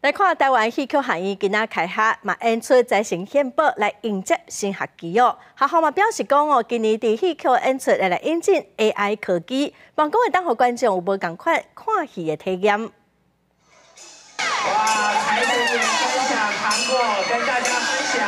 来看台湾戏曲学院今仔开学，嘛演出财神献宝来迎接新学期哦。学校嘛表示讲哦，今年伫戏曲演出来引进 AI 科技，望讲会当互观众有无共款看戏的体验。哇！财神也分享糖果跟大家分享。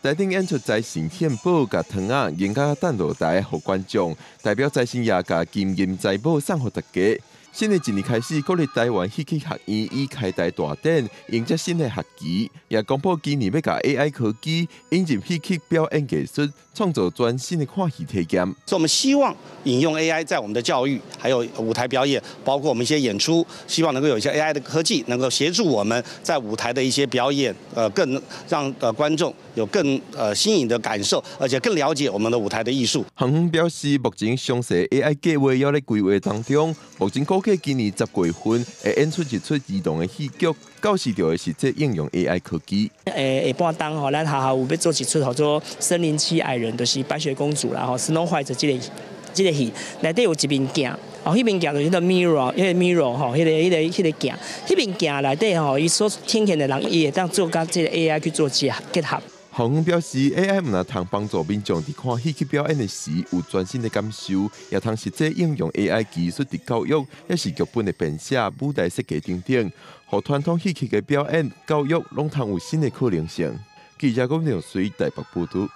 台顶演出财神献宝，甲糖仔迎甲等落台，互观众代表财神爷甲金银财宝送互大家。新的一年开始，国立台湾戏曲学院以开台大典迎接新的学期，也公布今年要甲 AI 科技引进戏曲表演艺术，创造全新的看戏体验。所以我们希望引用 AI 在我们的教育，还有舞台表演，包括我们一些演出，希望能够有一些 AI 的科技，能够协助我们在舞台的一些表演，更让观众有更新颖的感受，而且更了解我们的舞台的艺术。校方表示，目前详细 AI 计划也在规划当中，目前估计今年10月份会演出一出儿童的戏剧，到时就会实际应用 AI 科技。下半档吼，咱学校有要做一出叫做《森林七矮人》，就是白雪公主啦吼 ，Snow White 这个戏，内底有一面镜，哦，迄面镜就是迄个 mirror， 迄个 mirror 吼，迄个镜，迄面镜内底吼，伊所听见的人，伊会当做甲这个 AI 去做结合。校方表示 ，AI 唔通帮助民众伫看戏剧表演的时有全新的感受，也通实际应用 AI 技术伫教育，也是剧本的编写、舞台设计等等，互传统戏剧的表演、教育拢通有新的可能性。记者讲刘水台北报道。